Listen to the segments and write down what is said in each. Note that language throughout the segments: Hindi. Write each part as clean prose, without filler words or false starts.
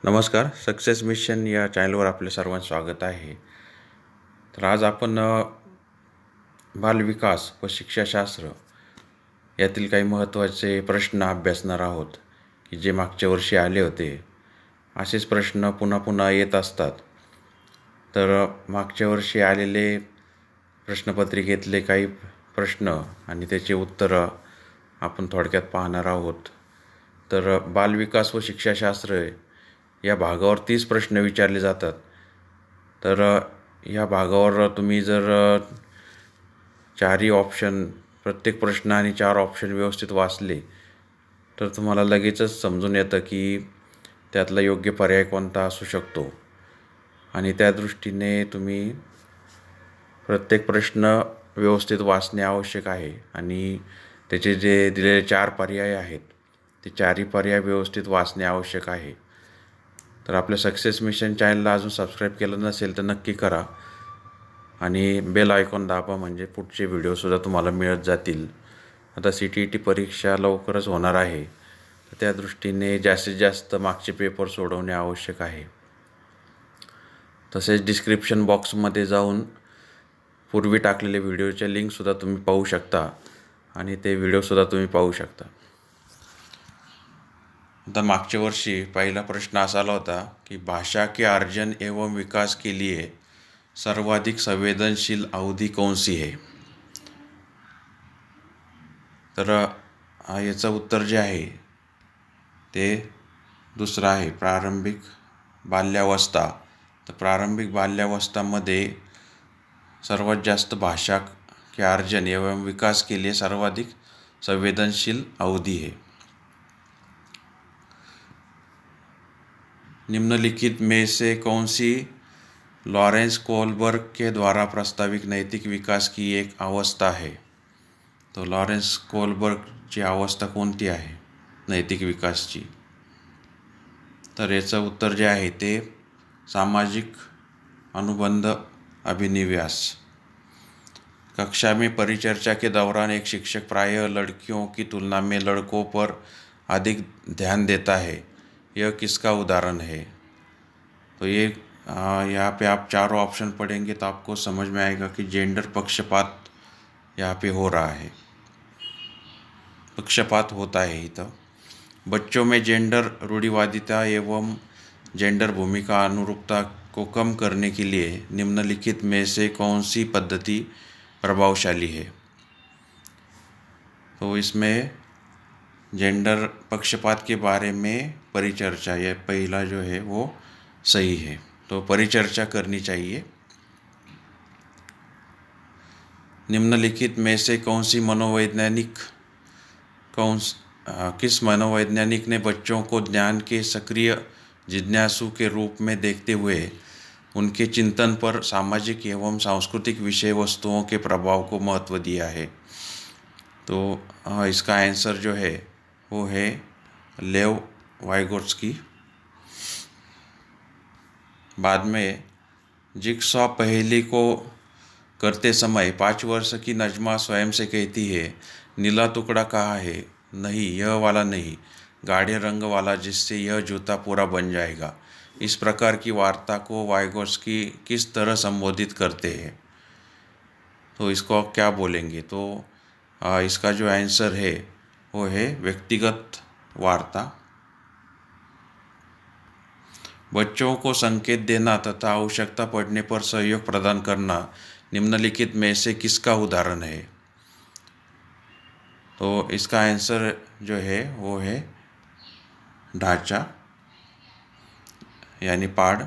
नमस्कार. सक्सेस मिशन या चॅनलवर आपले सर्वांचं स्वागत आहे. तर आज आपण बालविकास व शिक्षाशास्त्र यातील काही महत्त्वाचे प्रश्न अभ्यासणार आहोत की जे मागच्या वर्षी आले होते. असेच प्रश्न पुन्हा पुन्हा येत असतात. तर मागच्या वर्षी आलेले प्रश्नपत्रिकेतले काही प्रश्न आणि त्याची उत्तरं आपण थोडक्यात पाहणार आहोत. तर बालविकास व शिक्षाशास्त्र या भागावर 30 प्रश्न विचारले जातात. तर या भागावर तुम्ही जर चारही ऑप्शन, प्रत्येक प्रश्न आणि 4 ऑप्शन व्यवस्थित वाचले तर तुम्हाला लगेचच समजून येतं की त्यातला योग्य पर्याय कोणता असू शकतो. आणि त्या दृष्टीने तुम्ही प्रत्येक प्रश्न व्यवस्थित वाचणे आवश्यक आहे. आणि त्याचे जे दिलेले 4 पर्याय आहेत ते 4ही पर्याय व्यवस्थित वाचणे आवश्यक आहे. तर आपल्या सक्सेस मिशन चॅनलला अजून सबस्क्राईब केलं नसेल तर नक्की करा आणि बेल आयकॉन दाबा, म्हणजे पुढचे व्हिडिओसुद्धा तुम्हाला मिळत जातील. आता CTET परीक्षा लवकरच होणार आहे, तर त्या दृष्टीने जास्तीत जास्त मागचे पेपर सोडवणे आवश्यक आहे. तसेच डिस्क्रिप्शन बॉक्समध्ये जाऊन पूर्वी टाकलेले व्हिडिओच्या लिंकसुद्धा तुम्ही पाहू शकता आणि ते व्हिडिओसुद्धा तुम्ही पाहू शकता. आता मागच्या वर्षी पहिला प्रश्न असा आला होता कि भाषा के अर्जन एवं विकास के लिए सर्वाधिक संवेदनशील अवधि कौन सी है. तर याचं उत्तर जे आहे ते दुसरं आहे, प्रारंभिक बाल्यावस्था. तर प्रारंभिक बाल्यावस्थामध्ये सर्वात जास्त भाषा के अर्जन एवं विकास के लिए सर्वाधिक संवेदनशील अवधि है. निम्नलिखित में से कौन सी लॉरेंस कोहलबर्ग के द्वारा प्रस्तावित नैतिक विकास की एक अवस्था है. तो लॉरेंस कोहलबर्गची अवस्था कोणती आहे नैतिक विकासची. तर याचं उत्तर जे आहे ते सामाजिक अनुबंध अभिनिवेश. कक्षा में परिचर्चा के दौरान एक शिक्षक प्रायः लड़कियों की तुलना में लड़कों पर अधिक ध्यान देता है. यह किसका उदाहरण है. तो ये यहाँ पे आप चारों ऑप्शन पढ़ेंगे तो आपको समझ में आएगा कि जेंडर पक्षपात यहाँ पे हो रहा है, पक्षपात होता है ही. तो बच्चों में जेंडर रूढ़िवादिता एवं जेंडर भूमिका अनुरूपता को कम करने के लिए निम्नलिखित में से कौन सी पद्धति प्रभावशाली है. तो इसमें जेंडर पक्षपात के बारे में परिचर्चा, यह पहला जो है वो सही है. तो परिचर्चा करनी चाहिए. निम्नलिखित में से किस मनोवैज्ञानिक ने बच्चों को ज्ञान के सक्रिय जिज्ञासु के रूप में देखते हुए उनके चिंतन पर सामाजिक एवं सांस्कृतिक विषय वस्तुओं के प्रभाव को महत्व दिया है. तो इसका आंसर जो है वो है लेव वाइगोट्स्की. बाद में जिगसॉ पहेली को करते समय 5 वर्ष की नजमा स्वयं से कहती है, नीला टुकड़ा कहाँ है. नहीं, यह वाला नहीं, गाढ़े रंग वाला जिससे यह जूता पूरा बन जाएगा. इस प्रकार की वार्ता को वाइगोट्स्की किस तरह संबोधित करते हैं. तो इसको आप क्या बोलेंगे. तो इसका जो आंसर है वो है व्यक्तिगत वार्ता. बच्चों को संकेत देना तथा आवश्यकता पड़ने पर सहयोग प्रदान करना निम्नलिखित में से किसका उदाहरण है. तो इसका आंसर जो है वो है ढांचा यानी पाड़.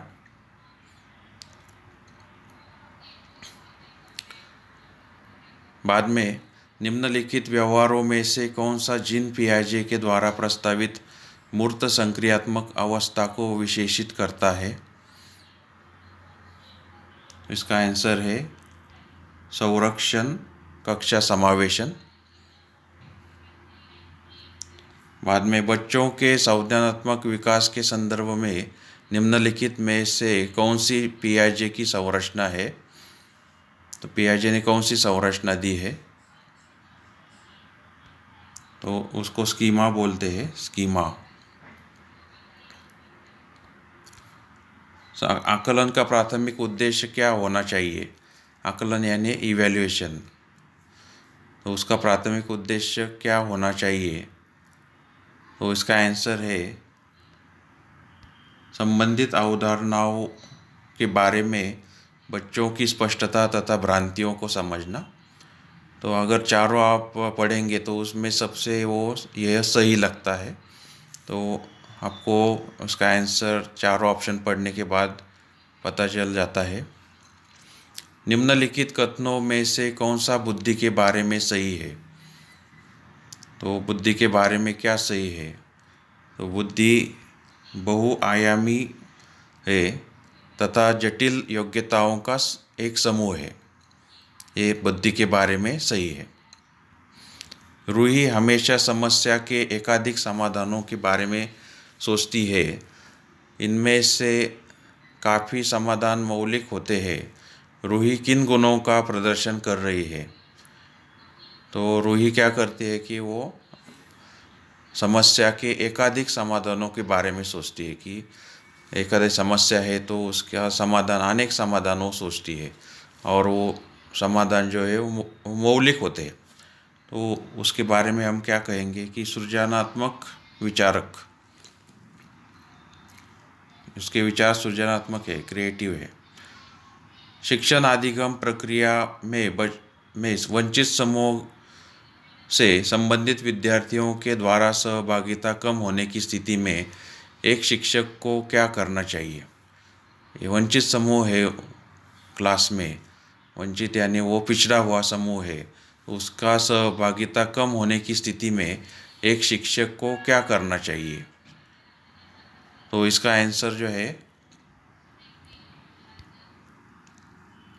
बाद में निम्नलिखित व्यवहारों में से कौन सा जीन पियाजे के द्वारा प्रस्तावित मूर्त संक्रियात्मक अवस्था को विशेषित करता है. इसका आंसर है संरक्षण कक्षा समावेशन. बाद में बच्चों के संज्ञानात्मक विकास के संदर्भ में निम्नलिखित में से कौन सी पियाजे की संरचना है. तो पियाजे ने कौन सी संरचना दी है. तो उसको स्कीमा बोलते हैं, स्कीमा. आकलन का प्राथमिक उद्देश्य क्या होना चाहिए? आकलन यानी इवैल्यूएशन। तो उसका प्राथमिक उद्देश्य क्या होना चाहिए? तो इसका आंसर है संबंधित अवधारणाओं के बारे में बच्चों की स्पष्टता तथा भ्रांतियों को समझना। तो अगर चारों आप पढ़ेंगे तो उसमें सबसे वो यह सही लगता है। तो आपको उसका आंसर चारों ऑप्शन पढ़ने के बाद पता चल जाता है। निम्नलिखित कथनों में से कौन सा बुद्धि के बारे में सही है? तो बुद्धि के बारे में क्या सही है? तो बुद्धि बहुआयामी है तथा जटिल योग्यताओं का एक समूह है। ये बुद्धि के बारे में सही है। रूही हमेशा समस्या के एकाधिक समाधानों के बारे में सोचती है। इनमें से काफ़ी समाधान मौलिक होते हैं। रूही किन गुणों का प्रदर्शन कर रही है? तो रूही क्या करती है कि वो समस्या के एकाधिक समाधानों के बारे में सोचती है कि एकाधिक समस्या है तो उसका समाधान, अनेक समाधानों सोचती है और वो समाधान जो है वो मौलिक होते हैं। तो उसके बारे में हम क्या कहेंगे कि सृजनात्मक विचारक। उसके विचार सृजनात्मक है, क्रिएटिव है। शिक्षण अधिगम प्रक्रिया में वंचित समूह से संबंधित विद्यार्थियों के द्वारा सहभागिता कम होने की स्थिति में एक शिक्षक को क्या करना चाहिए? ये वंचित समूह है क्लास में, वंचित यानी वो पिछड़ा हुआ समूह है, उसका सहभागिता कम होने की स्थिति में एक शिक्षक को क्या करना चाहिए? तो इसका आंसर जो है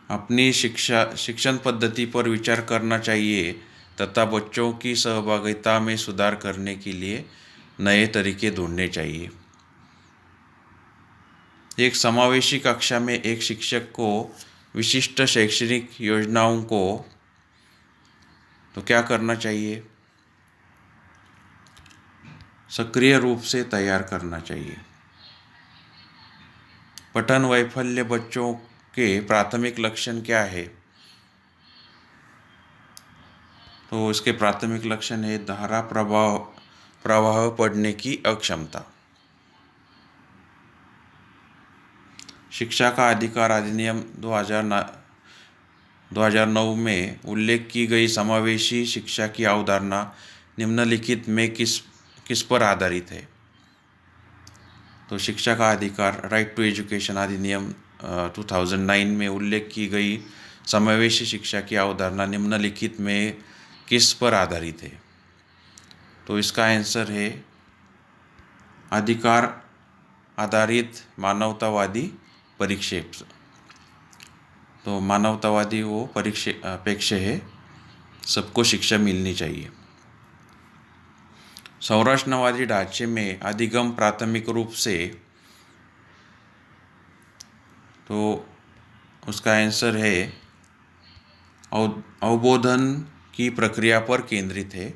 अपनी शिक्षण पद्धति पर विचार करना चाहिए तथा बच्चों की सहभागिता में सुधार करने के लिए नए तरीके ढूंढने चाहिए। एक समावेशी कक्षा में एक शिक्षक को विशिष्ट शैक्षणिक योजनाओं को तो क्या करना चाहिए? सक्रिय रूप से तैयार करना चाहिए। पठन वैफल्य बच्चों के प्राथमिक लक्षण क्या है? तो इसके प्राथमिक लक्षण है धारा प्रवाह पढ़ने की अक्षमता। शिक्षा का अधिकार अधिनियम 2009 में उल्लेख की गई समावेशी शिक्षा की अवधारणा निम्नलिखित में किस पर आधारित है? तो शिक्षा का अधिकार, राइट टू एजुकेशन अधिनियम 2009 में उल्लेख की गई समावेशी शिक्षा की अवधारणा निम्नलिखित में किस पर आधारित है? तो इसका आंसर है अधिकार आधारित मानवतावादी परिप्रेक्ष्य। तो मानवतावादी वो अपेक्ष है, सबको शिक्षा मिलनी चाहिए। संरचनावादी ढांचे में अधिगम प्राथमिक रूप से, तो उसका आंसर है अवबोधन की प्रक्रिया पर केंद्रित है।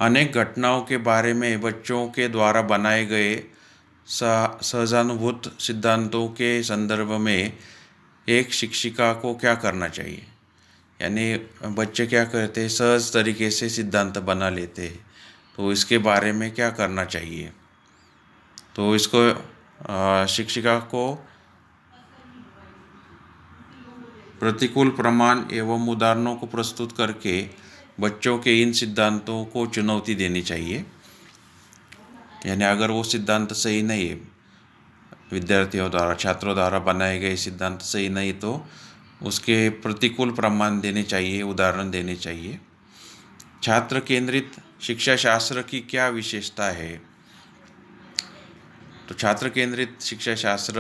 अनेक घटनाओं के बारे में बच्चों के द्वारा बनाए गए सहजानुभूत सिद्धांतों के संदर्भ में एक शिक्षिका को क्या करना चाहिए? यानी बच्चे क्या करते हैं, सहज तरीके से सिद्धांत बना लेते हैं, तो इसके बारे में क्या करना चाहिए? तो इसको शिक्षिका को प्रतिकूल प्रमाण एवं उदाहरणों को प्रस्तुत करके बच्चों के इन सिद्धांतों को चुनौती देनी चाहिए। यानी अगर वो सिद्धांत सही नहीं है, विद्यार्थियों द्वारा, छात्रों द्वारा बनाए गए सिद्धांत सही नहीं, तो उसके प्रतिकूल प्रमाण देने चाहिए, उदाहरण देने चाहिए। छात्र केंद्रित शिक्षा शास्त्र की क्या विशेषता है? तो छात्र केंद्रित शिक्षा शास्त्र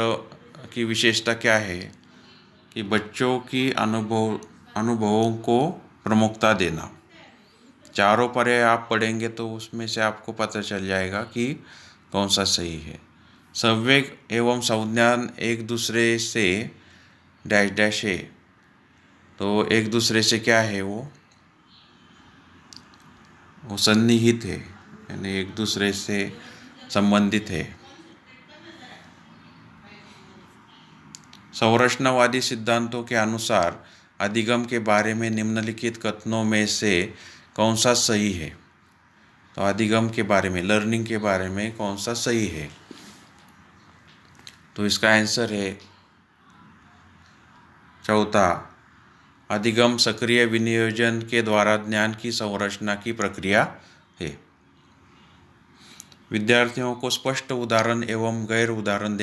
की विशेषता क्या है कि बच्चों की अनुभवों को प्रमुखता देना। चारों पर्याय आप पढ़ेंगे तो उसमें से आपको पता चल जाएगा कि कौन सा सही है। संवेग एवं संज्ञान एक दूसरे से डैश डैश है, तो एक दूसरे से क्या है, वो सन्निहित है, यानी एक दूसरे से संबंधित है। संरचनावादी सिद्धांतों के अनुसार अधिगम के बारे में निम्नलिखित कथनों में से कौन सा सही है? तो अधिगम के बारे में, लर्निंग के बारे में कौन सा सही है? तो इसका आंसर है चौथा, अधिगम सक्रिय विनियोजन के द्वारा ज्ञान की संरचना की प्रक्रिया है। विद्यार्थियों को स्पष्ट उदाहरण एवं गैर उदाहरण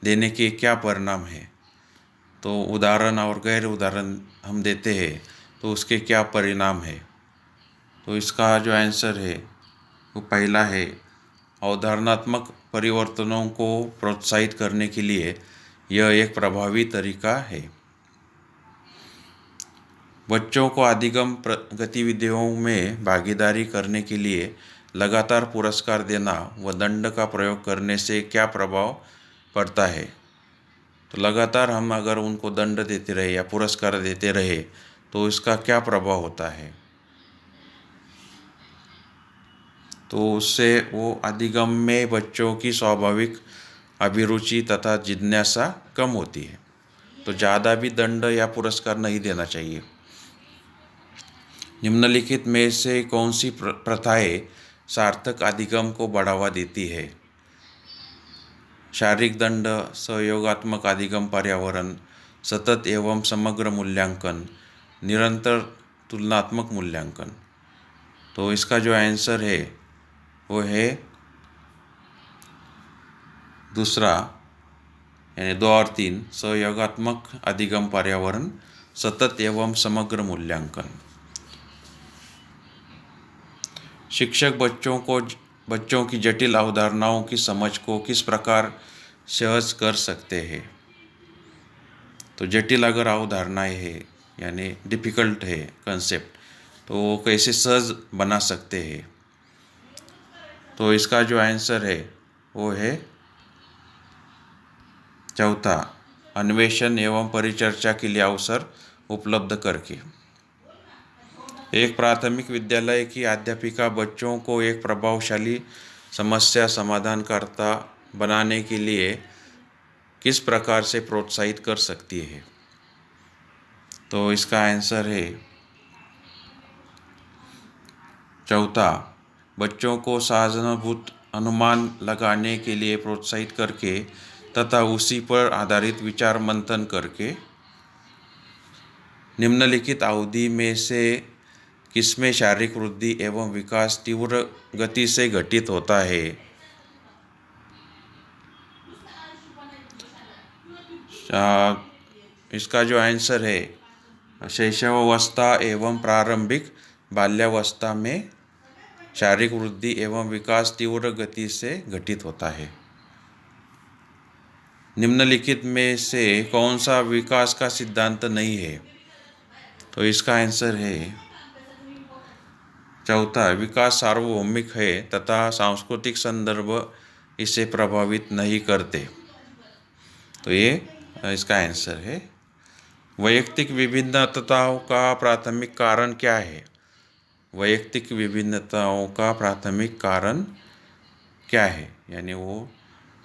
देने के क्या परिणाम हैं? तो उदाहरण और गैर उदाहरण हम देते हैं तो उसके क्या परिणाम है? तो इसका जो आंसर है वो पहला है, अवधारणात्मक परिवर्तनों को प्रोत्साहित करने के लिए यह एक प्रभावी तरीका है। बच्चों को अधिगम गतिविधियों में भागीदारी करने के लिए लगातार पुरस्कार देना व दंड का प्रयोग करने से क्या प्रभाव पड़ता है? तो लगातार हम अगर उनको दंड देते रहे या पुरस्कार देते रहे तो इसका क्या प्रभाव होता है? तो उससे वो अधिगम में बच्चों की स्वाभाविक अभिरुचि तथा जिज्ञासा कम होती है। तो ज़्यादा भी दंड या पुरस्कार नहीं देना चाहिए। निम्नलिखित में से कौन सी प्रथाएं सार्थक अधिगम को बढ़ावा देती है? शारीरिक दंड, सहयोगात्मक अधिगम पर्यावरण, सतत एवं समग्र मूल्यांकन, निरंतर तुलनात्मक मूल्यांकन। तो इसका जो आंसर है वो है दूसरा, यानी 2 और 3, सहयोगात्मक अधिगम पर्यावरण, सतत एवं समग्र मूल्यांकन। शिक्षक बच्चों की जटिल अवधारणाओं की समझ को किस प्रकार सहज कर सकते हैं? तो जटिल अगर अवधारणाएं है यानी डिफ़िकल्ट है कंसेप्ट, तो वो कैसे सहज बना सकते हैं? तो इसका जो आंसर है वो है चौथा, अन्वेषण एवं परिचर्चा के लिए अवसर उपलब्ध करके। एक प्राथमिक विद्यालय की अध्यापिका बच्चों को एक प्रभावशाली समस्या समाधानकर्ता बनाने के लिए किस प्रकार से प्रोत्साहित कर सकती है? तो इसका आंसर है चौथा, बच्चों को सहानुभूत अनुमान लगाने के लिए प्रोत्साहित करके तथा उसी पर आधारित विचार मंथन करके। निम्नलिखित अवधि में से किसमें शारीरिक वृद्धि एवं विकास तीव्र गति से घटित होता है? इसका जो आंसर है शैशवावस्था एवं प्रारंभिक बाल्यावस्था में शारीरिक वृद्धि एवं विकास तीव्र गति से घटित होता है। निम्नलिखित में से कौन सा विकास का सिद्धांत नहीं है? तो इसका आंसर है चौथा, विकास सार्वभौमिक है तथा सांस्कृतिक संदर्भ इसे प्रभावित नहीं करते। तो ये इसका आंसर है। वैयक्तिक विभिन्नताओं का प्राथमिक कारण क्या है? वैयक्तिक विभिन्नताओं का प्राथमिक कारण क्या है? यानी वो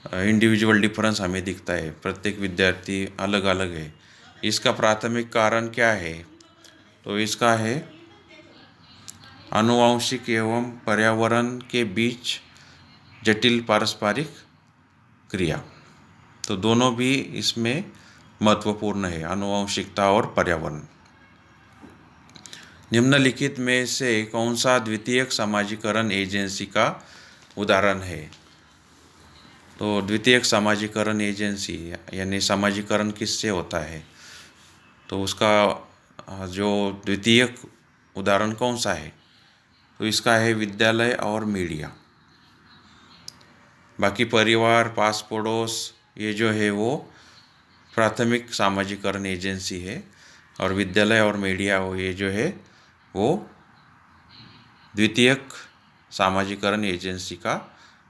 इंडिविजुअल डिफरेंस हमें दिखता है, प्रत्येक विद्यार्थी अलग अलग है। इसका प्राथमिक कारण क्या है? तो इसका है आनुवंशिक एवं पर्यावरण के बीच जटिल पारस्परिक क्रिया। तो दोनों भी इसमें महत्वपूर्ण है, आनुवंशिकता और पर्यावरण। निम्नलिखित में से कौन सा द्वितीयक सामाजिकरण एजेंसी का उदाहरण है? तो द्वितीयक सामाजिकरण एजेंसी यानी सामाजिकरण किससे होता है? तो उसका जो द्वितीयक उदाहरण कौन सा है? तो इसका है विद्यालय और मीडिया। बाकी परिवार, पास पड़ोस, ये जो है वो प्राथमिक सामाजिकरण एजेंसी है, और विद्यालय और मीडिया ये जो है वो द्वितीयक सामाजिकरण एजेंसी का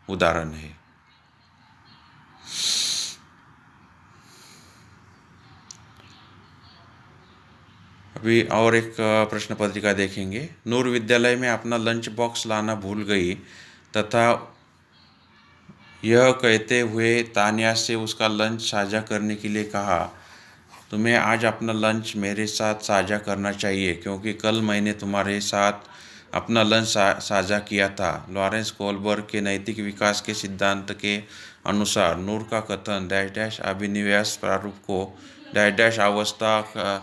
उदाहरण है। अभी और एक प्रश्न पत्रिका देखेंगे। नूर विद्यालय में अपना लंच बॉक्स लाना भूल गई तथा यह कहते हुए तान्या से उसका लंच साझा करने के लिए कहा, तुम्हें आज अपना लंच मेरे साथ साझा करना चाहिए क्योंकि कल मैंने तुम्हारे साथ अपना लंच साझा किया था। लॉरेंस कोलबर्ग के नैतिक विकास के सिद्धांत के अनुसार नूर का कथन डैश डैश अभिनिवेश प्रारूप को डैश डैश अवस्था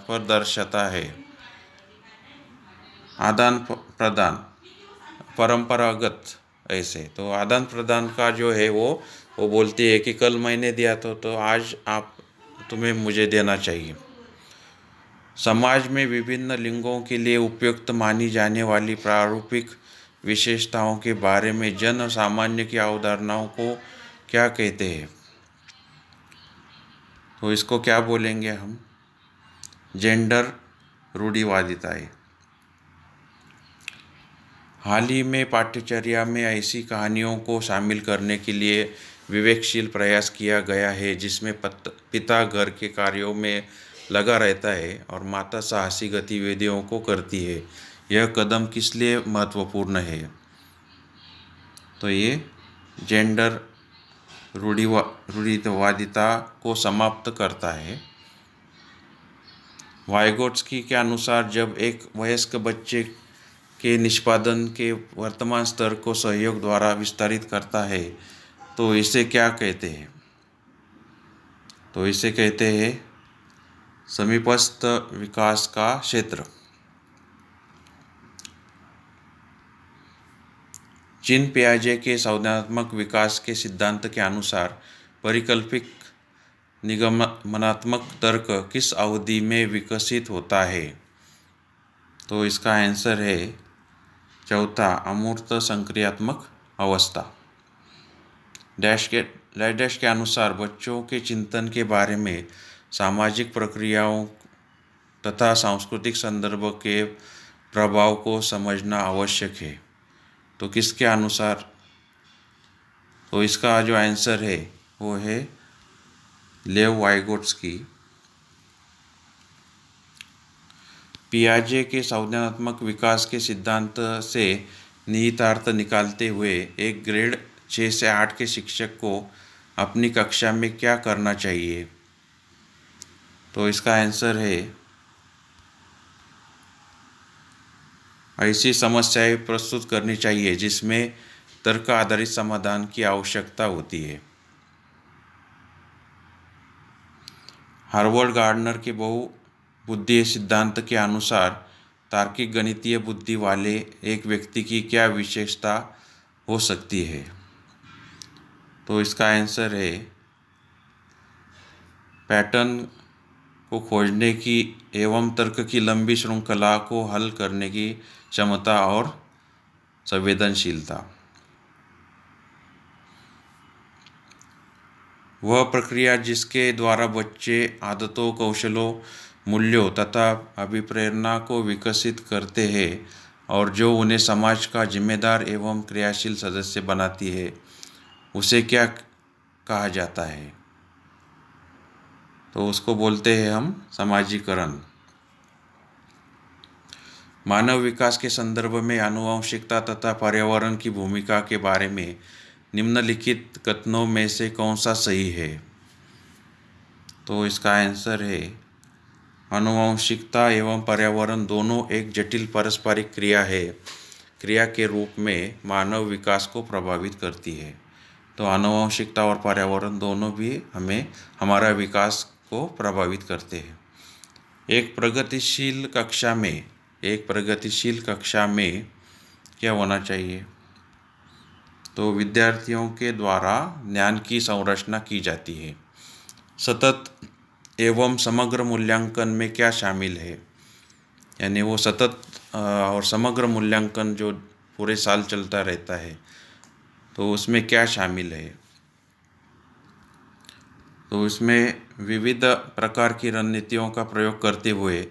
पर दर्शाता है। आदान प्रदान परंपरागत ऐसे तो आदान प्रदान का जो है वो बोलती है कि कल मैंने दिया तो आज आप तुम्हें मुझे देना चाहिए। समाज में विभिन्न लिंगों के लिए उपयुक्त मानी जाने वाली प्रारूपिक विशेषताओं के बारे में जन सामान्य की अवधारणाओं को क्या कहते हैं? तो इसको क्या बोलेंगे हम? जेंडर रूढ़िवादिताएं। हाल ही में पाठ्यचर्या में ऐसी कहानियों को शामिल करने के लिए विवेकशील प्रयास किया गया है जिसमें पिता घर के कार्यों में लगा रहता है और माता साहसी गतिविधियों को करती है। यह कदम किस लिए महत्वपूर्ण है? तो ये जेंडर रूढ़िवादिता को समाप्त करता है। वाइगोट्स्की के अनुसार जब एक वयस्क बच्चे के निष्पादन के वर्तमान स्तर को सहयोग द्वारा विस्तारित करता है तो इसे क्या कहते हैं? तो इसे कहते हैं समीपस्थ विकास का क्षेत्र। जीन पियाजे के संज्ञानात्मक विकास के सिद्धांत के अनुसार परिकल्पित निगमनात्मक तर्क किस अवधि में विकसित होता है? तो इसका आंसर है चौथा, अमूर्त संक्रियात्मक अवस्था। डैश के अनुसार बच्चों के चिंतन के बारे में सामाजिक प्रक्रियाओं तथा सांस्कृतिक संदर्भ के प्रभाव को समझना आवश्यक है। तो किसके अनुसार? तो इसका जो आंसर है वो है लेव वाइगोट्स्की। पियाजे के संज्ञानात्मक विकास के सिद्धांत से निहितार्थ निकालते हुए एक ग्रेड 6 से 8 के शिक्षक को अपनी कक्षा में क्या करना चाहिए? तो इसका आंसर है ऐसी समस्याएं प्रस्तुत करनी चाहिए जिसमें तर्क आधारित समाधान की आवश्यकता होती है। हार्वर्ड गार्डनर के बहुबुद्धि सिद्धांत के अनुसार तार्किक गणितीय बुद्धि वाले एक व्यक्ति की क्या विशेषता हो सकती है? तो इसका आंसर है पैटर्न को खोजने की एवं तर्क की लंबी श्रृंखला को हल करने की क्षमता और संवेदनशीलता। वह प्रक्रिया जिसके द्वारा बच्चे आदतों, कौशलों, मूल्यों तथा अभिप्रेरणा को विकसित करते हैं और जो उन्हें समाज का जिम्मेदार एवं क्रियाशील सदस्य बनाती है, उसे क्या कहा जाता है? तो उसको बोलते हैं हम समाजीकरण। मानव विकास के संदर्भ में आनुवंशिकता तथा पर्यावरण की भूमिका के बारे में निम्नलिखित कथनों में से कौन सा सही है? तो इसका आंसर है आनुवंशिकता एवं पर्यावरण दोनों एक जटिल पारस्परिक क्रिया के रूप में मानव विकास को प्रभावित करती है। तो आनुवंशिकता और पर्यावरण दोनों भी हमें हमारा विकास को प्रभावित करते हैं। एक प्रगतिशील कक्षा में क्या होना चाहिए? तो विद्यार्थियों के द्वारा ज्ञान की संरचना की जाती है। सतत एवं समग्र मूल्यांकन में क्या शामिल है? यानी वो सतत और समग्र मूल्यांकन जो पूरे साल चलता रहता है, तो उसमें क्या शामिल है? तो इसमें विविध प्रकार की रणनीतियों का प्रयोग करते हुए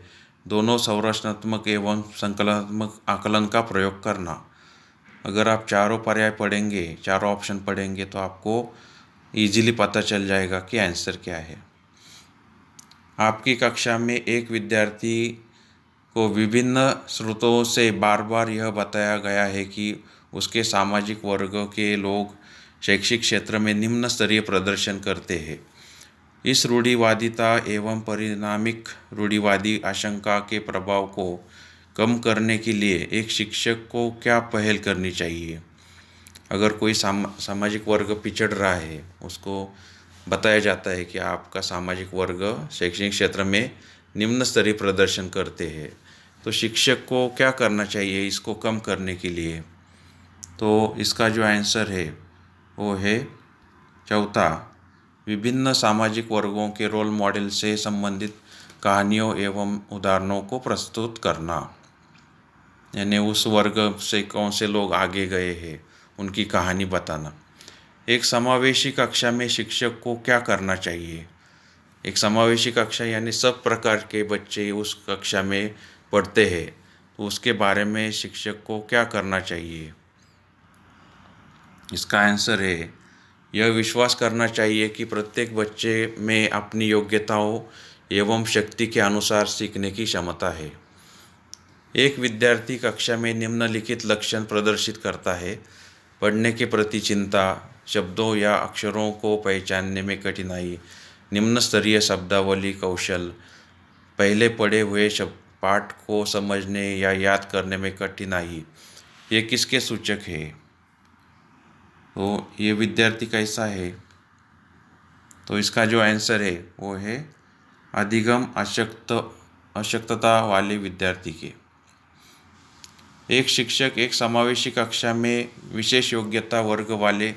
दोनों संरचनात्मक एवं संकलनात्मक आकलन का प्रयोग करना। अगर आप चारों पर्याय पढ़ेंगे, चारों ऑप्शन पढ़ेंगे तो आपको इजीली पता चल जाएगा कि आंसर क्या है। आपकी कक्षा में एक विद्यार्थी को विभिन्न स्रोतों से बार बार यह बताया गया है कि उसके सामाजिक वर्ग के लोग शैक्षिक क्षेत्र में निम्न स्तरीय प्रदर्शन करते हैं। इस रूढ़िवादिता एवं परिणामिक रूढ़िवादी आशंका के प्रभाव को कम करने के लिए एक शिक्षक को क्या पहल करनी चाहिए? अगर कोई सामाजिक वर्ग पिछड़ रहा है, उसको बताया जाता है कि आपका सामाजिक वर्ग शैक्षणिक क्षेत्र में निम्न स्तरीय प्रदर्शन करते हैं, तो शिक्षक को क्या करना चाहिए इसको कम करने के लिए? तो इसका जो आंसर है वो है चौथा, विभिन्न सामाजिक वर्गों के रोल मॉडल से संबंधित कहानियों एवं उदाहरणों को प्रस्तुत करना। यानी उस वर्ग से कौन से लोग आगे गए हैं उनकी कहानी बताना। एक समावेशी कक्षा में शिक्षक को क्या करना चाहिए? एक समावेशी कक्षा यानी सब प्रकार के बच्चे उस कक्षा में पढ़ते हैं, तो उसके बारे में शिक्षक को क्या करना चाहिए? इसका आंसर है, यह विश्वास करना चाहिए कि प्रत्येक बच्चे में अपनी योग्यताओं एवं शक्ति के अनुसार सीखने की क्षमता है। एक विद्यार्थी कक्षा में निम्नलिखित लक्षण प्रदर्शित करता है: पढ़ने के प्रति चिंता, शब्दों या अक्षरों को पहचानने में कठिनाई, निम्न स्तरीय शब्दावली कौशल, पहले पढ़े हुए पाठ को समझने या याद करने में कठिनाई। ये किसके सूचक है? तो ये विद्यार्थी कैसा है? तो इसका जो आंसर है वो है अधिगम अशक्तता वाले विद्यार्थी के। एक शिक्षक एक समावेशी कक्षा में विशेष योग्यता वर्ग वाले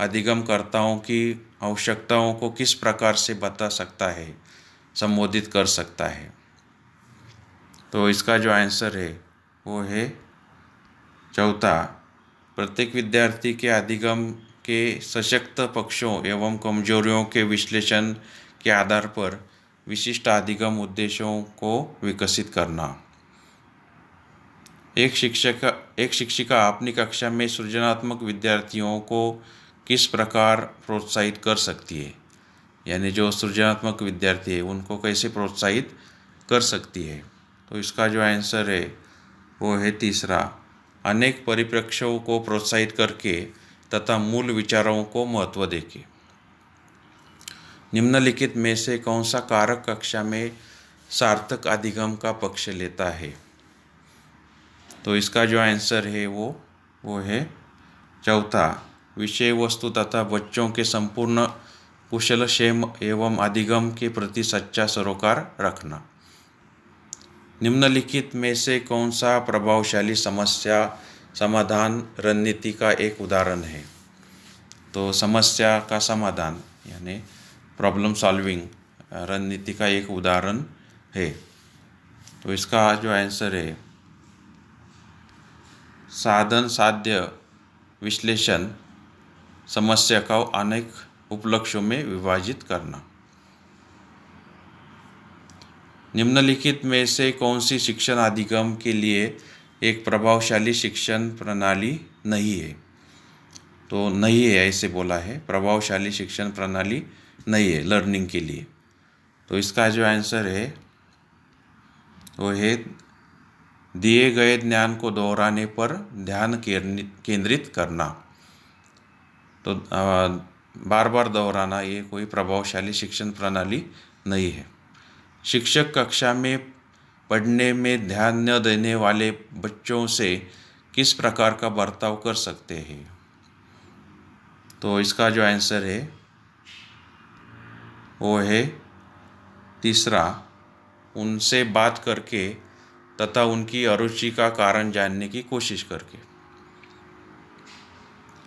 अधिगमकर्ताओं की आवश्यकताओं को किस प्रकार से बता सकता है, संबोधित कर सकता है? तो इसका जो आंसर है वो है चौथा, प्रत्येक विद्यार्थी के अधिगम के सशक्त पक्षों एवं कमजोरियों के विश्लेषण के आधार पर विशिष्ट अधिगम उद्देश्यों को विकसित करना। एक शिक्षिका अपनी कक्षा में सृजनात्मक विद्यार्थियों को किस प्रकार प्रोत्साहित कर सकती है? यानी जो सृजनात्मक विद्यार्थी है उनको कैसे प्रोत्साहित कर सकती है? तो इसका जो आंसर है वो है तीसरा, अनेक परिप्रेक्ष्यों को प्रोत्साहित करके तथा मूल विचारों को महत्व देके। निम्नलिखित में से कौन सा कारक कक्षा में सार्थक अधिगम का पक्ष लेता है? तो इसका जो आंसर है वो है चौथा, विषय वस्तु तथा बच्चों के संपूर्ण कुशल क्षेम एवं अधिगम के प्रति सच्चा सरोकार रखना। निम्नलिखित में से कौन सा प्रभावशाली समस्या समाधान रणनीति का एक उदाहरण है? तो समस्या का समाधान यानी प्रॉब्लम सॉल्विंग रणनीति का एक उदाहरण है। तो इसका जो आंसर है साधन साध्य विश्लेषण, समस्या को अनेक उपलक्ष्यों में विभाजित करना। निम्नलिखित में से कौन सी शिक्षण अधिगम के लिए एक प्रभावशाली शिक्षण प्रणाली नहीं है? तो नहीं है ऐसे बोला है, प्रभावशाली शिक्षण प्रणाली नहीं है लर्निंग के लिए। तो इसका जो आंसर है वो है दिए गए ज्ञान को दोहराने पर ध्यान केंद्रित करना। तो बार बार दोहराना ये कोई प्रभावशाली शिक्षण प्रणाली नहीं है। शिक्षक कक्षा में पढ़ने में ध्यान न देने वाले बच्चों से किस प्रकार का बर्ताव कर सकते हैं? तो इसका जो आंसर है वो है तीसरा, उनसे बात करके तथा उनकी अरुचि का कारण जानने की कोशिश करके।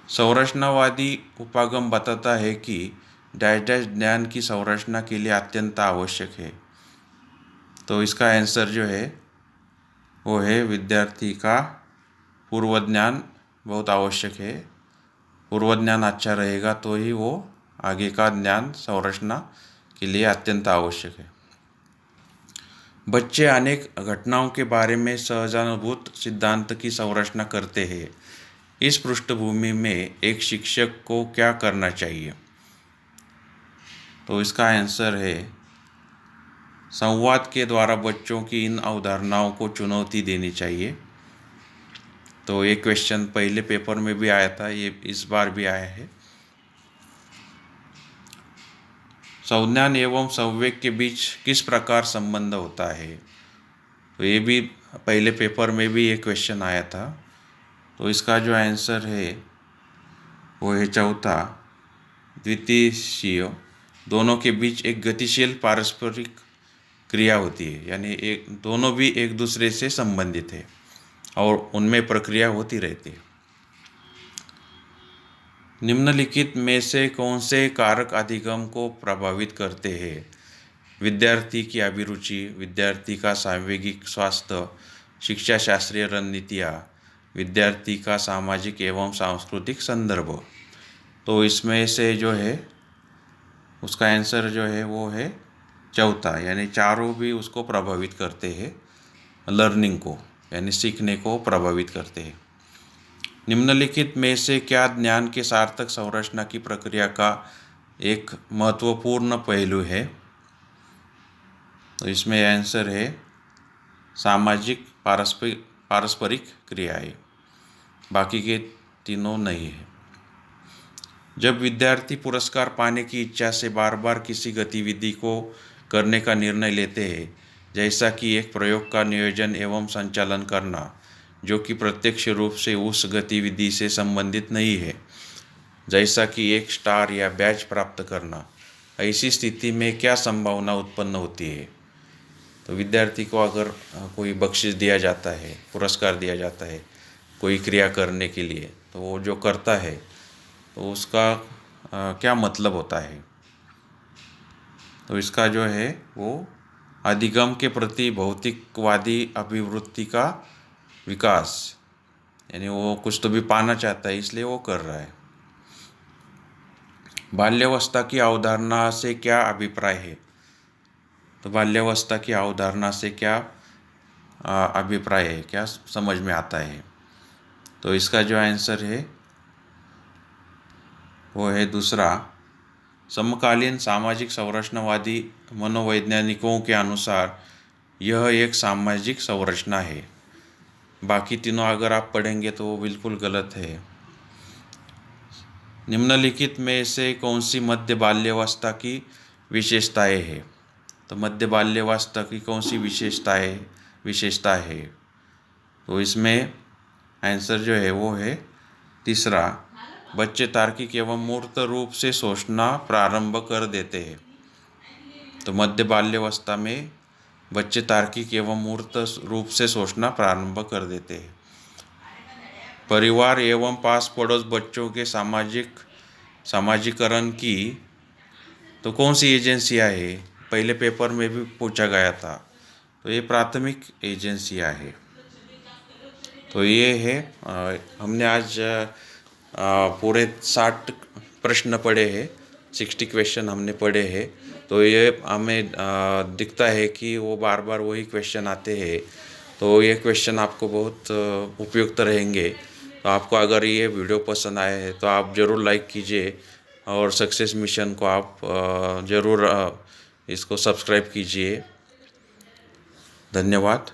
संरचनावादी उपागम बताता है कि डैश ज्ञान की संरचना के लिए अत्यंत आवश्यक है। तो इसका आंसर जो है वो है विद्यार्थी का पूर्व ज्ञान बहुत आवश्यक है। पूर्व ज्ञान अच्छा रहेगा तो ही वो आगे का ज्ञान संरचना के लिए अत्यंत आवश्यक है। बच्चे अनेक घटनाओं के बारे में सहजानुभूत सिद्धांत की संरचना करते हैं। इस पृष्ठभूमि में एक शिक्षक को क्या करना चाहिए? तो इसका आंसर है संवाद के द्वारा बच्चों की इन अवधारणाओं को चुनौती देनी चाहिए। तो ये क्वेश्चन पहले पेपर में भी आया था, ये इस बार भी आया है। संज्ञान एवं संवेग के बीच किस प्रकार संबंध होता है। तो ये भी पहले पेपर में भी ये क्वेश्चन आया था। तो इसका जो आंसर है वो है चौथा, द्वितीय। दोनों के बीच एक गतिशील पारस्परिक क्रिया होती है, यानी एक दोनों भी एक दूसरे से संबंधित है और उनमें प्रक्रिया होती रहती है। निम्नलिखित में से कौन से कारक अधिगम को प्रभावित करते हैं। विद्यार्थी की अभिरुचि, विद्यार्थी का सांवेगिक स्वास्थ्य, शिक्षा शास्त्रीय रणनीतियाँ, विद्यार्थी का सामाजिक एवं सांस्कृतिक संदर्भ। तो इसमें से जो है उसका आंसर जो है वो है चौथा, यानी चारों भी उसको प्रभावित करते हैं, लर्निंग को यानी सीखने को प्रभावित करते हैं। निम्नलिखित में से क्या ज्ञान के सार्थक संरचना की प्रक्रिया का एक महत्वपूर्ण पहलू है। तो इसमें आंसर है सामाजिक पारस्परिक क्रियाएं, बाकी के तीनों नहीं है। जब विद्यार्थी पुरस्कार पाने की इच्छा से बार बार किसी गतिविधि को करने का निर्णय लेते हैं, जैसा कि एक प्रयोग का नियोजन एवं संचालन करना, जो कि प्रत्यक्ष रूप से उस गतिविधि से संबंधित नहीं है, जैसा कि एक स्टार या बैच प्राप्त करना, ऐसी स्थिति में क्या संभावना उत्पन्न होती है। तो विद्यार्थी को अगर कोई बख्शिश दिया जाता है, पुरस्कार दिया जाता है कोई क्रिया करने के लिए, तो वो जो करता है तो उसका क्या मतलब होता है। तो इसका जो है वो अधिगम के प्रति भौतिकवादी अभिवृत्ति का विकास, यानी वो कुछ तो भी पाना चाहता है इसलिए वो कर रहा है। बाल्यावस्था की अवधारणा से क्या अभिप्राय है। तो बाल्यावस्था की अवधारणा से क्या अभिप्राय है, क्या समझ में आता है। तो इसका जो आंसर है वो है दूसरा, समकालीन सामाजिक संरचनावादी मनोवैज्ञानिकों के अनुसार यह एक सामाजिक संरचना है। बाकी तीनों अगर आप पढ़ेंगे तो वो बिल्कुल गलत है। निम्नलिखित में से कौन सी मध्य बाल्यावस्था की विशेषताएं है। तो मध्य बाल्यावस्था की कौन सी विशेषता है। तो इसमें आंसर जो है वो है तीसरा, बच्चे तार्किक एवं मूर्त रूप से सोचना प्रारंभ कर देते हैं। तो मध्य बाल्यावस्था में बच्चे तार्किक एवं मूर्त रूप से सोचना प्रारंभ कर देते हैं। परिवार एवं पास पड़ोस बच्चों के सामाजिकरण की तो कौन सी एजेंसियां है, पहले पेपर में भी पूछा गया था। तो ये प्राथमिक एजेंसियां है। तो ये है हमने आज पूरे 60 प्रश्न पढ़े हैं, 60 क्वेश्चन हमने पढ़े हैं। तो ये हमें दिखता है कि वो बार बार वही क्वेश्चन आते हैं। तो ये क्वेश्चन आपको बहुत उपयुक्त रहेंगे। तो आपको अगर ये वीडियो पसंद आया है तो आप ज़रूर लाइक कीजिए और सक्सेस मिशन को आप ज़रूर इसको सब्सक्राइब कीजिए। धन्यवाद।